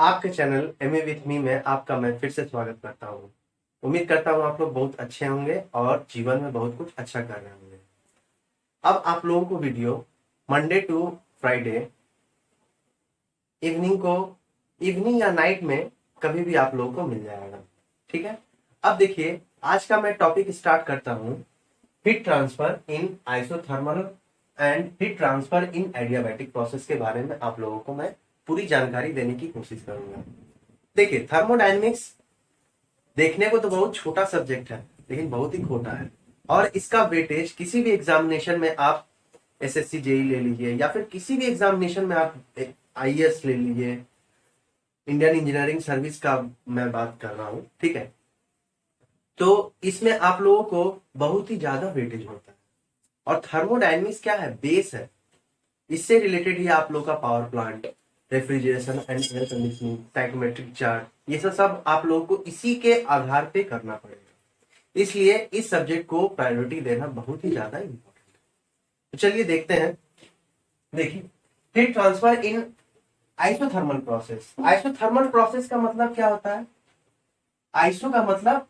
आपके channel MA with me में आपका मैं फिर से स्वागत करता हूँ। उम्मीद करता हूँ आप लोग बहुत अच्छे होंगे और जीवन में बहुत कुछ अच्छा कर रहे होंगे। अब आप लोगों को video Monday to Friday evening को इवनिंग या नाइट में कभी भी आप लोगों को मिल जाएगा। ठीक है, अब देखिए आज का मैं टॉपिक स्टार्ट करता हूँ। Heat transfer in isothermal and heat transfer in adiabatic process के बारे में आप लोगों को मैं पूरी जानकारी देने की कोशिश करूंगा। देखिए, थर्मोडायनेमिक्स देखने को तो बहुत छोटा सब्जेक्ट है, लेकिन बहुत ही खोटा है। और इसका वेटेज किसी भी एग्जामिनेशन में आप एसएससी जेई ले लीजिए या फिर किसी भी एग्जामिनेशन में आप आईएएस ले लीजिए, इंडियन इंजीनियरिंग सर्विस का मैं बात कर रहा हूँ। ठीक है, तो इसमें आप लोगों को बहुत ही ज्यादा वेटेज होता है। और थर्मोडायनेमिक्स क्या है? बेस है। इससे रिलेटेड ही आप लोग का power plant, refrigeration and air conditioning, psychometric chart, ये सब आप लोगों को इसी के आधार पे करना पड़ेगा। इसलिए इस सब्जेक्ट को प्रायोरिटी देना बहुत ही ज्यादा इंपॉर्टेंट है। तो चलिए देखते हैं। देखिए, heat transfer in isothermal process. Isothermal process का मतलब क्या होता है? आइसो का मतलब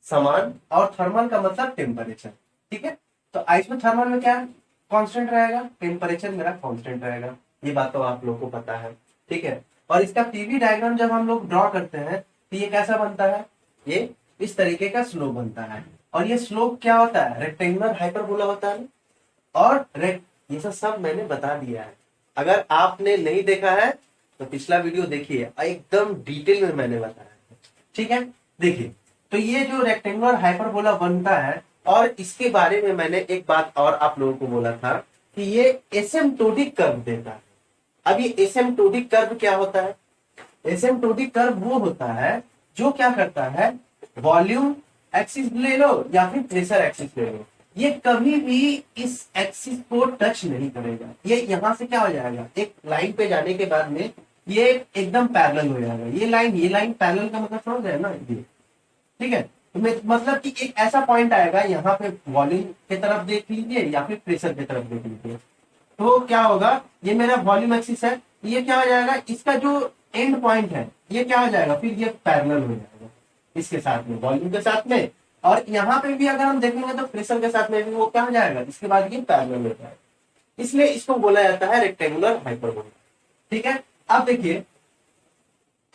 समान और थर्मल का मतलब टेम्परेचर। ठीक है, तो आइसोथर्मल में क्या कांस्टेंट रहेगा? टेम्परेचर मेरा कांस्टेंट रहेगा। ये बात तो आप लोग को पता है। ठीक है, और इसका पीवी डायग्राम जब हम लोग ड्रॉ करते हैं तो ये कैसा बनता है? ये इस तरीके का स्लोप बनता है। और ये स्लोप क्या होता है? रेक्टेंगुलर हाइपरबोला होता है। और ये सब मैंने बता दिया है। अगर आपने नहीं देखा है तो पिछला वीडियो देखिए, एकदम डिटेल में मैंने बताया है। ठीक है, देखिए, तो ये जो रेक्टेंगुलर हाइपरबोला बनता है, और इसके बारे में मैंने एक बात और आप लोगों को बोला था कि ये एसिम्प्टोटिक कर्व देता है। अब ये एसिम्प्टोटिक कर्व क्या होता है? एसिम्प्टोटिक कर्व वो होता है जो क्या करता है, वॉल्यूम एक्सिस ले लो या फिर प्रेशर एक्सिस ले लो, ये कभी भी इस एक्सिस को टच नहीं करेगा। ये यहां से क्या हो जाएगा, एक लाइन पे जाने के बाद में ये एकदम पैरेलल हो जाएगा। ये लाइन पैरेलल का मतलब समझ रहे हैं ना? ये ठीक है, तो मतलब कि एक ऐसा पॉइंट आएगा, यहाँ पे वॉल्यूम की तरफ देख लीजिए या फिर प्रेशर की तरफ देख लीजिए। तो क्या होगा, ये मेरा वॉल्यूम एक्सिस है, ये क्या हो जाएगा, इसका जो एंड पॉइंट है ये क्या हो जाएगा, फिर ये पैरेलल हो जाएगा इसके साथ में, वॉल्यूम के साथ में। और यहाँ पे भी अगर हम देखेंगे तो प्रेशर के साथ में भी वो क्या हो जाएगा, इसके बाद ये पैरेलल हो जाएगा। इसलिए इसको बोला जाता है रेक्टेंगुलर हाइपरबोला। ठीक है, अब देखिए,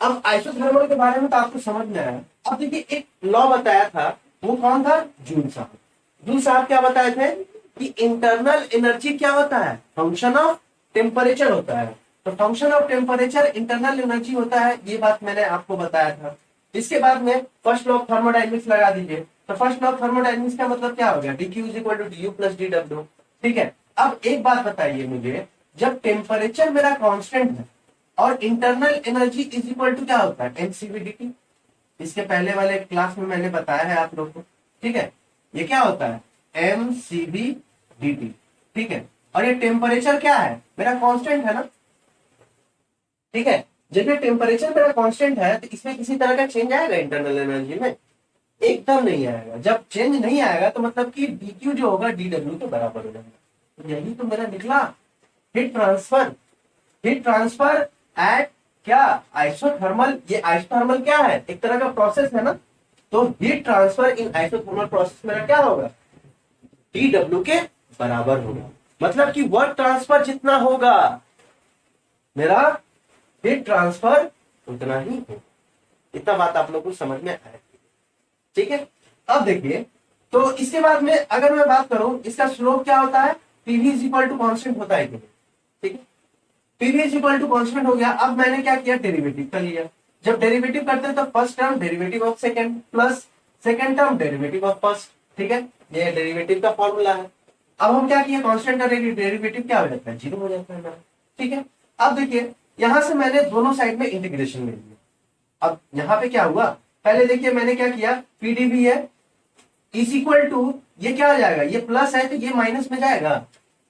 अब आइसोथर्मल के बारे में तो आपको समझ में आया। अब देखिए, एक लॉ बताया था, वो कौन था? जूल साहब। जूल साहब क्या बताए थे कि इंटरनल एनर्जी क्या होता है? फंक्शन ऑफ टेम्परेचर होता है। तो function of temperature internal energy होता है, ये बात मैंने आपको बताया था। इसके बाद में फर्स्ट लॉ ऑफ थर्मोडायनेमिक्स लगा दीजिए। तो फर्स्ट लॉ ऑफ थर्मोडायनेमिक्स का मतलब क्या हो गया? dq is equal to du plus dw। ठीक है, अब एक बात बताइए मुझे, जब टेम्परेचर मेरा कांस्टेंट है और internal energy is equal to क्या होता है? एमसीवी। इसके पहले वाले क्लास में मैंने बताया है आप लोग को। ठीक है, ये क्या होता है? MCV dt। ठीक है, और ये टेम्परेचर क्या है? मेरा कांस्टेंट है ना। ठीक है, जब ये टेम्परेचर मेरा कांस्टेंट है तो इसमें किसी तरह का चेंज आएगा इंटरनल एनर्जी में? एकदम नहीं आएगा। जब चेंज नहीं आएगा तो मतलब कि dq जो होगा dw के बराबर हो जाएगा। तो यही तो मेरा निकला heat transfer. Heat transfer at क्या? आइसोथर्मल। ये आइसोथर्मल क्या है? एक तरह का प्रोसेस है ना। तो heat transfer in isothermal process मेरा क्या होगा? dw के बराबर होगा। मतलब कि वर्क ट्रांसफर जितना होगा मेरा हीट ट्रांसफर उतना ही होगा। इतना बात आप लोग को समझ में आए? ठीक है, अब देखिए, तो इसके बाद में अगर मैं बात करूं, इसका स्लोप क्या होता है? PV is equal to constant होता है कि नहीं? ठीक है, PV is equal to constant हो गया। अब मैंने क्या किया? डेरिवेटिव कर लिया। जब डेरिवेटिव करते हैं तो first term derivative of second plus second term derivative of first. ठीक है, ये डेरिवेटिव का फॉर्मूला है। अब हम क्या किए? कांस्टेंट का डेरिवेटिव क्या हो जाता है? जीरो हो जाता है मेरा। ठीक है, अब देखिए, यहां से मैंने दोनों साइड में इंटीग्रेशन ले लिया। अब यहां पे क्या हुआ? पहले देखिए मैंने क्या किया, पीडीवी है इज इक्वल टू, ये क्या हो जाएगा? ये प्लस है तो ये माइनस में जाएगा।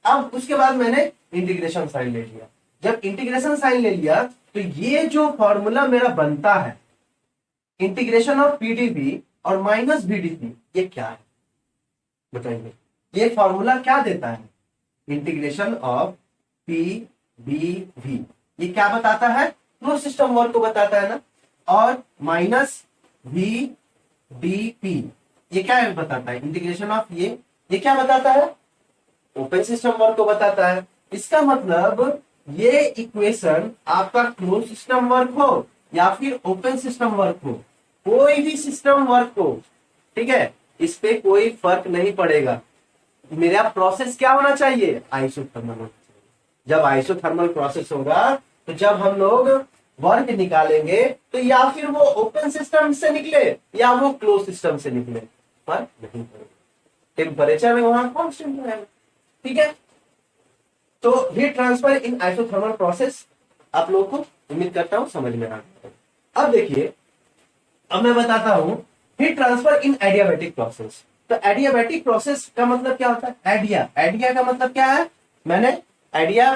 अब उसके बाद मैंने इंटीग्रेशन साइन ले लिया। जब इंटीग्रेशन साइन ले लिया तो ये जो फॉर्मूला मेरा बनता है, इंटीग्रेशन ऑफ पीडीवी और माइनस बीडीवी, ये क्या है बताइए? ये फॉर्मूला क्या देता है? Integration of P B V, ये क्या बताता है? क्लोज सिस्टम वर्क को बताता है ना, और माइनस वी डी पी ये क्या बताता है, इंटीग्रेशन ऑफ ये क्या बताता है, ओपन सिस्टम वर्क को बताता है। इसका मतलब ये इक्वेशन आपका क्लोज सिस्टम वर्क हो या फिर ओपन सिस्टम वर्क हो, कोई भी सिस्टम वर्क हो, ठीक है, इस पे कोई फर्क नहीं पड़ेगा। मेरा प्रोसेस क्या होना चाहिए, आइसोथर्मल होना चाहिए। जब आइसोथर्मल प्रोसेस होगा तो जब हम लोग वर्क निकालेंगे तो या फिर वो ओपन सिस्टम से निकले या वो क्लोज सिस्टम से निकले, फर्क नहीं पड़ेगा, टेम्परेचर में वहां कांस्टेंट रहेगा, ठीक है। तो heat transfer in isothermal process आप लोगों को उम्मीद करता हूं समझ में आ गया। अब देखिए, अब मैं बताता हूं हीट ट्रांसफर इन एडियाबैटिक प्रोसेस। तो एडियाबैटिक प्रोसेस का मतलब क्या होता है, एडिया का मतलब क्या है, मैंने एडिया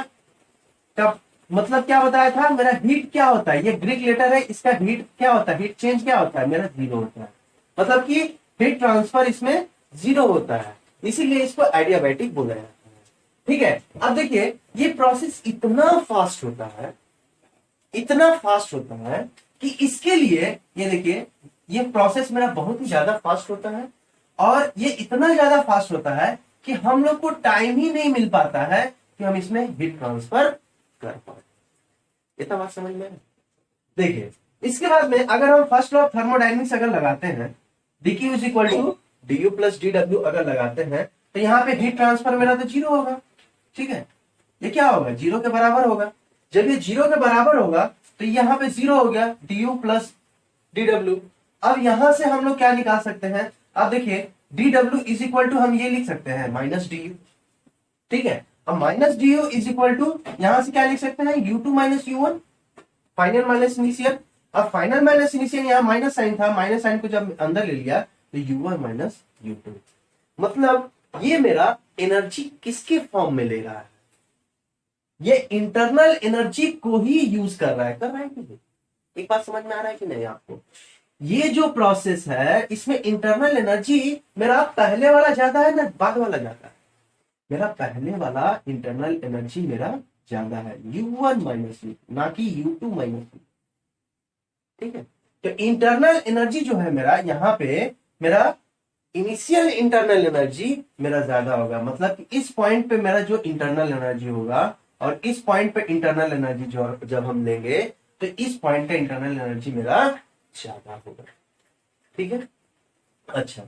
का मतलब क्या बताया था, मेरा हीट क्या होता है, ये ग्रीक लेटर है, इसका हीट क्या होता है, हीट चेंज क्या होता है, मेरा जीरो होता है, मतलब कि हीट ट्रांसफर इसमें जीरो होता है, इसीलिए इसको एडियाबैटिक बोला जाता है, ठीक है। अब देखिए ये प्रोसेस इतना फास्ट होता है, इतना फास्ट होता है कि इसके लिए ये देखिए ये प्रोसेस मेरा बहुत ही ज्यादा फास्ट होता है, और ये इतना ज्यादा फास्ट होता है कि हम लोग को टाइम ही नहीं मिल पाता है कि हम इसमें हीट ट्रांसफर कर पाए। इतना बात समझ में? देखिए इसके बाद में अगर हम फर्स्ट लॉ ऑफ थर्मोडायनेमिक्स अगर लगाते हैं, dq is equal to du plus dw अगर लगाते हैं तो यहाँ पे हीट ट्रांसफर मेरा तो जीरो होगा, ठीक है, ये क्या होगा, जीरो के बराबर होगा। जब ये जीरो के बराबर होगा तो यहाँ पे जीरो हो गया du प्लस dw। अब यहां से हम लोग क्या निकाल सकते हैं, अब देखिए dw इज इक्वल टू हम ये लिख सकते हैं माइनस du, ठीक है। अब minus du is equal to यहां से क्या लिख सकते हैं, u2 minus u1, final minus initial. अब फाइनल माइनस इनिशियल यहाँ माइनस साइन था, माइनस साइन को जब अंदर ले लिया तो u1 माइनस u2, मतलब ये मेरा एनर्जी किसके फॉर्म में ले रहा है, ये इंटरनल एनर्जी को ही यूज कर रहा है कि नहीं? एक बात समझ में आ रहा है कि नहीं आपको, ये जो प्रोसेस है इसमें इंटरनल एनर्जी मेरा पहले वाला ज्यादा है ना बाद वाला ज्यादा है, मेरा पहले वाला इंटरनल एनर्जी मेरा ज्यादा है, u1 माइनस u, ना कि u2 माइनस u, ठीक है। तो इंटरनल एनर्जी जो है मेरा यहाँ पे मेरा इनिशियल इंटरनल एनर्जी मेरा ज्यादा होगा, मतलब कि इस पॉइंट पे मेरा जो इंटरनल एनर्जी होगा और इस पॉइंट पे इंटरनल एनर्जी जो जब हम लेंगे तो इस पॉइंट पे इंटरनल एनर्जी मेरा ज्यादा होगा, ठीक है। अच्छा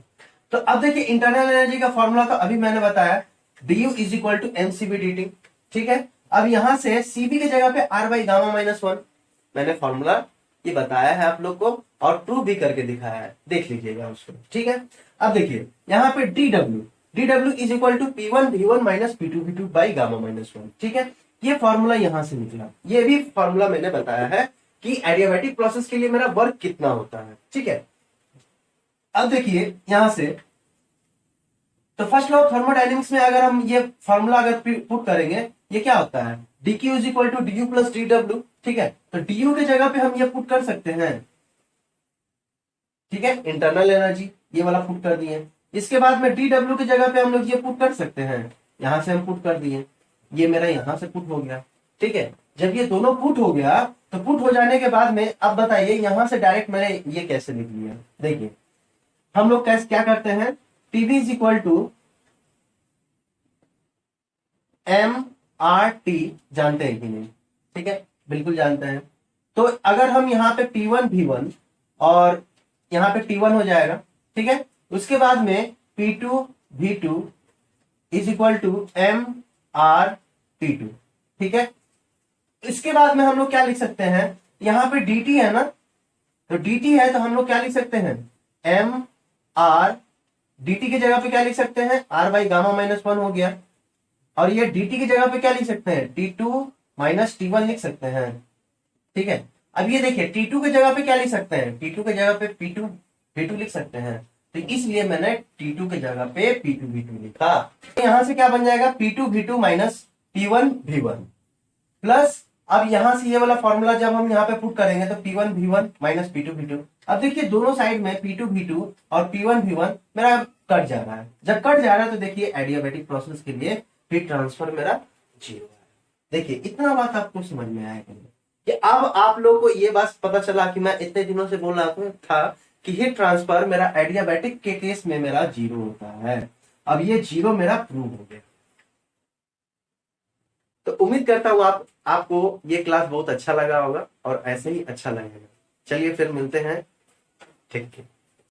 तो अब देखिए इंटरनल एनर्जी का फॉर्मूला तो अभी मैंने बताया, du is equal to mcv dt, ठीक है। अब यहां से cv की जगह पे r by gamma minus one, मैंने फॉर्मूला ये बताया है आप लोग को और प्रूव भी करके दिखाया है, देख लीजिएगा उसको, ठीक है। अब देखिए यहाँ पे dw is equal to p1 v1 minus p2 v2 by gamma minus one, ठीक है। ये फॉर्मूला यहां से निकला, ये भी फॉर्मूला मैंने बताया है कि एडियाबैटिक प्रोसेस के लिए मेरा वर्क कितना होता है, ठीक है। अब देखिए यहां से तो फर्स्ट लॉ ऑफ थर्मोडायनेमिक्स में अगर हम ये फॉर्मूला अगर पुट करेंगे, ये क्या होता है, dq is equal to du plus dw, ठीक है। तो du के जगह पे हम ये पुट कर सकते हैं, ठीक है, इंटरनल एनर्जी ये वाला पुट कर दिए। इसके बाद में dw की जगह पे हम लोग ये पुट कर सकते हैं, यहां से हम पुट कर दिए, ये मेरा यहां से पुट हो गया, ठीक है। जब ये दोनों पुट हो गया तो पुट हो जाने के बाद में अब बताइए यहां से डायरेक्ट मैंने ये कैसे लिख लिया, देखिए हम लोग कैसे क्या करते हैं, Tv is equal to mRT, जानते हैं कि नहीं, ठीक है, बिल्कुल जानते हैं। तो अगर हम यहाँ पे P1 V1 और यहाँ पे T1 हो जाएगा, ठीक है, उसके बाद में P2 V2 is equal to mRT2, ठीक है। इसके बाद में हम लोग क्या लिख सकते हैं, यहाँ पे dt है ना, तो dt है तो हम लोग क्या लिख सकते हैं, mR, dt की जगह पे क्या लिख सकते हैं, r by gamma minus one हो गया, और ये dt की जगह पे क्या लिख सकते हैं, t2 माइनस t1 लिख सकते हैं, ठीक है। अब ये देखिए t2 की जगह पे क्या लिख सकते हैं, t2 की जगह पे p2 v2 लिख सकते हैं, तो इसलिए मैंने t2 की जगह पे p2 v2 लिखा। तो यहां से क्या बन जाएगा, p2 v2 minus p1 v1 plus, अब यहां से ये वाला फॉर्मूला जब हम यहाँ पे पुट करेंगे तो P1 V1 minus P2 V2। अब देखिए दोनों साइड में P2 V2 और P1 V1 मेरा कट जा रहा है, जब कट जा रहा है तो देखिए एडियाबैटिक प्रोसेस के लिए हीट ट्रांसफर मेरा जीरो है। देखिए इतना बात आपको समझ में आया कि नहीं, कि अब आप लोगों को ये बात पता चला कि मैं इतने दिनों से बोल रहा था कि हीट ट्रांसफर मेरा एडियाबैटिक के केस में मेरा जीरो होता है। अब ये जीरो मेरा प्रूव हो गया। तो उम्मीद करता हूँ आपको ये क्लास बहुत अच्छा लगा होगा और ऐसे ही अच्छा लगेगा। चलिए फिर मिलते हैं। ठीक ठीक।